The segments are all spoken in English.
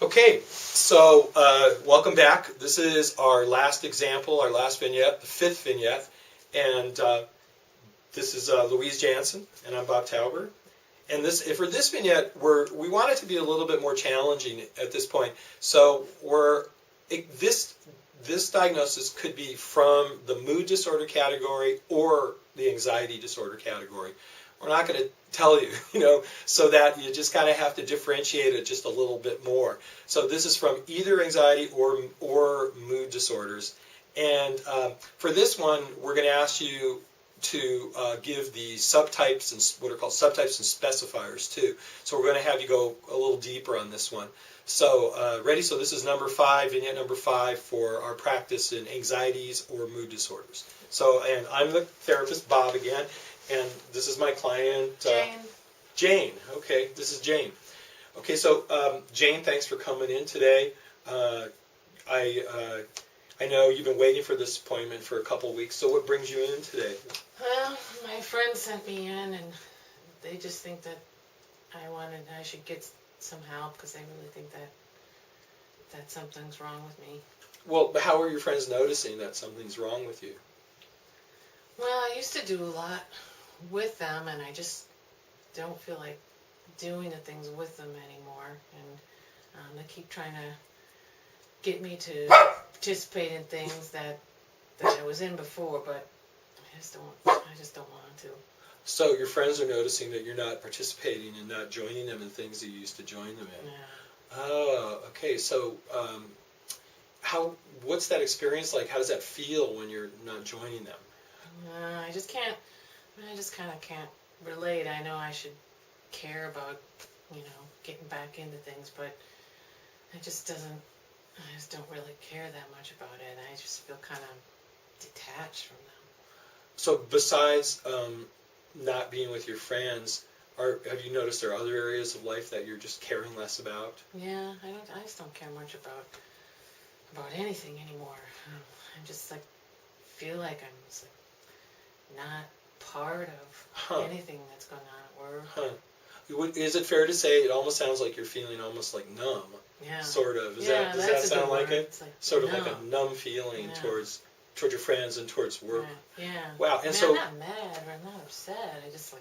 Okay, so welcome back. This is our last example, our last vignette, the fifth vignette, and this is Louise Jansen, and I'm Bob Tauber. And for this vignette, we want it to be a little bit more challenging at this point. So this diagnosis could be from the mood disorder category or the anxiety disorder category. We're not going to tell you, so that you just kind of have to differentiate it just a little bit more. So this is from either anxiety or mood disorders. And for this one, we're going to ask you to give the subtypes and what are called subtypes and specifiers too. So we're going to have you go a little deeper on this one. So ready? So this is number 5, vignette number 5 for our practice in anxieties or mood disorders. So, and I'm the therapist, Bob, again. And this is my client, Jane. Okay, this is Jane. Okay, so Jane, thanks for coming in today. I know you've been waiting for this appointment for a couple weeks. So what brings you in today? Well, my friend sent me in, and they just think that I should get some help because they really think that something's wrong with me. Well, how are your friends noticing that something's wrong with you? Well, I used to do a lot with them, and I just don't feel like doing the things with them anymore. And they keep trying to get me to participate in things that I was in before, but I just don't want to. So your friends are noticing that you're not participating and not joining them in things you used to join them in. Yeah. Oh, okay. So what's that experience like? How does that feel when you're not joining them? I just kind of can't relate. I know I should care about, getting back into things, but I just don't really care that much about it. I just feel kind of detached from them. So besides not being with your friends, have you noticed there are other areas of life that you're just caring less about? Yeah, I just don't care much about anything anymore. I just feel like I'm just not part of anything that's going on at work. Is it fair to say it almost sounds like you're feeling almost like numb? Yeah. Sort of. Does that sound like it? Sort of like a numb feeling towards your friends and towards work. Yeah. Wow. And I'm not mad or I'm not upset. I just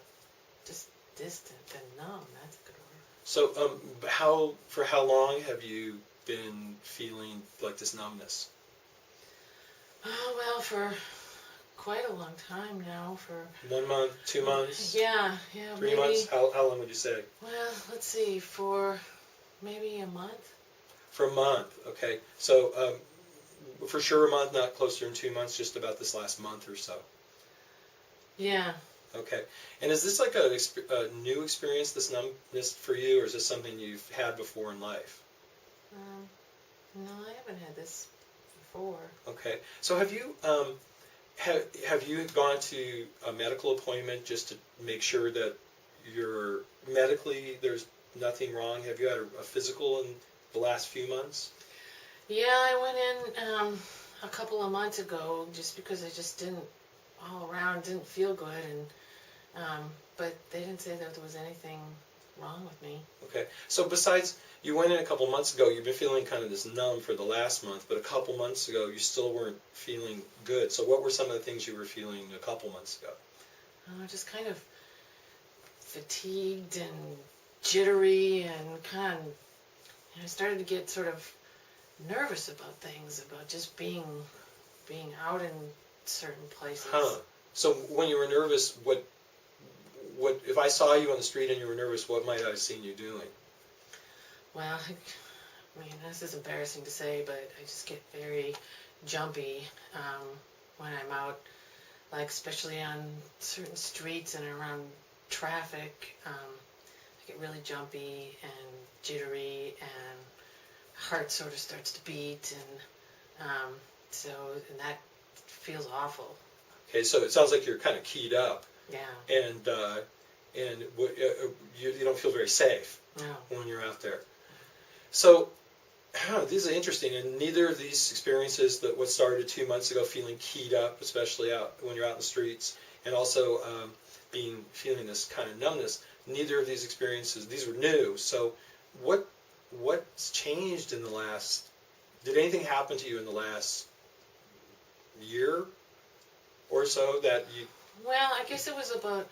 distant and numb. That's a good word. So for how long have you been feeling like this numbness? Oh, well, for quite a long time now. For 1 month, 2 months? Yeah, 3 months? How long would you say? Well, let's see, for maybe a month. For a month, okay. So for sure a month, not closer than 2 months, just about this last month or so. Yeah. Okay. And is this like a new experience, this numbness for you, or is this something you've had before in life? No, I haven't had this before. Okay. So have you gone to a medical appointment just to make sure that you're medically there's nothing wrong? Have you had a physical in the last few months? Yeah, I went in a couple of months ago just because I just all around didn't feel good, and but they didn't say that there was anything wrong with me. Okay. So besides, you went in a couple months ago, you've been feeling kind of this numb for the last month, but a couple months ago you still weren't feeling good. So what were some of the things you were feeling a couple months ago? Just kind of fatigued and jittery, and I started to get sort of nervous about things, about just being out in certain places. So when you were nervous, what if I saw you on the street and you were nervous, what might I have seen you doing? Well, I mean, this is embarrassing to say, but I just get very jumpy when I'm out, like especially on certain streets and around traffic. I get really jumpy and jittery, and heart sort of starts to beat, and that feels awful. Okay, so it sounds like you're kind of keyed up. Yeah. And you don't feel very safe when you're out there. So, these are interesting, and neither of these experiences, what started 2 months ago, feeling keyed up, especially when you're out in the streets, and also feeling this kind of numbness, neither of these experiences, these were new. So what what's changed in the last? Did anything happen to you in the last year or so that you? Well, I guess it was about,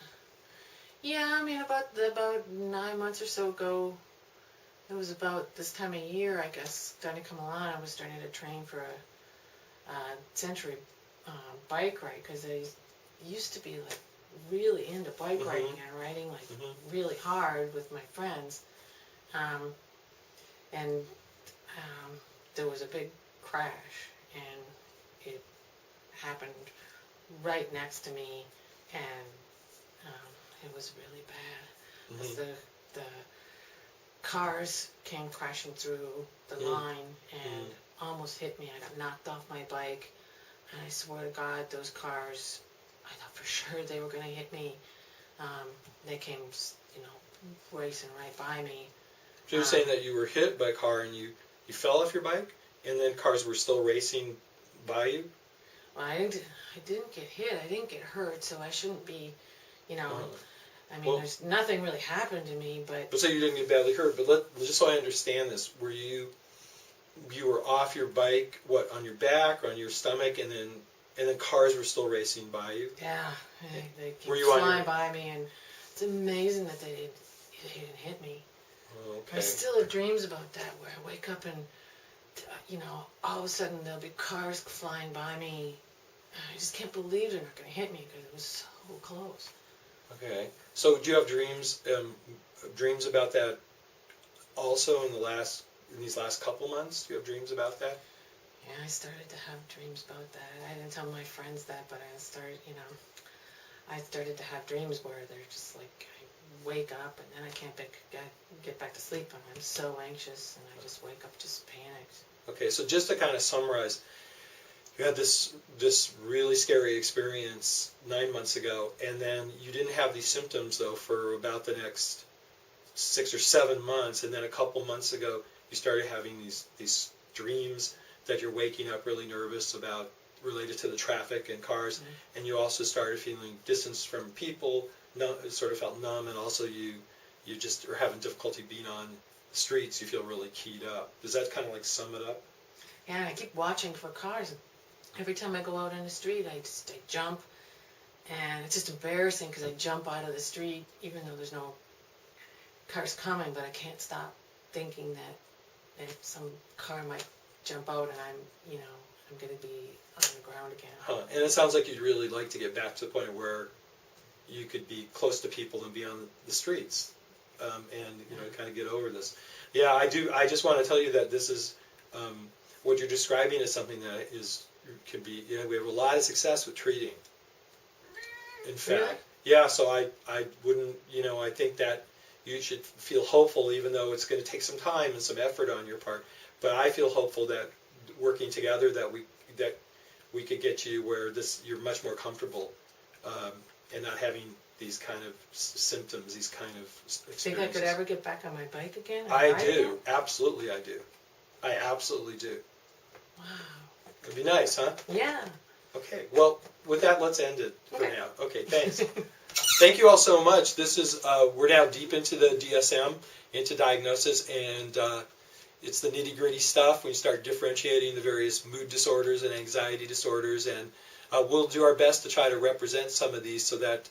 yeah, I mean, about 9 months or so ago. It was about this time of year, I guess, starting to come along. I was starting to train for a century bike ride, because I used to be like really into bike riding and riding like really hard with my friends. And there was a big crash, and it happened right next to me, and it was really bad. 'Cause the cars came crashing through the line and almost hit me. I got knocked off my bike, and I swear to God, those cars, I thought for sure they were going to hit me. They came, racing right by me. So you're saying that you were hit by a car and you fell off your bike, and then cars were still racing by you? Well, I didn't get hit. I didn't get hurt, so I shouldn't be, I mean, there's nothing really happened to me, but... But so you didn't get badly hurt, but just so I understand this, were you were off your bike, what, on your back or on your stomach, and then cars were still racing by you? Yeah, they keep Were you flying by me, and it's amazing that they didn't hit me. Okay. I still have dreams about that, where I wake up and, all of a sudden there'll be cars flying by me. I just can't believe they're not going to hit me, because it was so close. Okay. So do you have dreams about that also in these last couple months? Do you have dreams about that? Yeah, I started to have dreams about that. I didn't tell my friends that, but I started to have dreams where they're just like, I wake up and then I can't get back to sleep, and I'm so anxious, and I just wake up just panicked. Okay, so just to kind of summarize, you had this really scary experience 9 months ago, and then you didn't have these symptoms, though, for about the next 6 or 7 months, and then a couple months ago, you started having these dreams that you're waking up really nervous about, related to the traffic and cars, and you also started feeling distance from people, sort of felt numb, and also you just are having difficulty being on the streets. You feel really keyed up. Does that kind of like sum it up? Yeah, and I keep watching for cars. Every time I go out on the street, I jump, and it's just embarrassing, because I jump out of the street even though there's no cars coming, but I can't stop thinking that some car might jump out and I'm going to be on the ground again. And it sounds like you'd really like to get back to the point where you could be close to people and be on the streets, and kind of get over this. Yeah, I do. I just want to tell you that this is what you're describing is something that can be. We have a lot of success with treating. In fact, really? Yeah. So I wouldn't. I think that you should feel hopeful, even though it's going to take some time and some effort on your part. But I feel hopeful that working together, that we could get you where you're much more comfortable, and not having these kind of symptoms, these kind of experiences. Think I could ever get back on my bike again? I do. Absolutely, I do. I absolutely do. Wow. It'd be nice, huh? Yeah. Okay. Well, with that, let's end it for Okay. now. Okay. Thanks. Thank you all so much. This is we're now deep into the DSM, into diagnosis, and it's the nitty-gritty stuff. We start differentiating the various mood disorders and anxiety disorders, and we'll do our best to try to represent some of these so that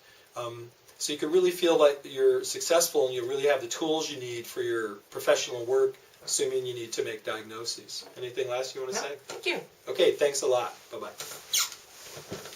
so you can really feel like you're successful and you really have the tools you need for your professional work, assuming you need to make diagnoses. Anything last you want to say? Thank you. Okay, thanks a lot. Bye-bye.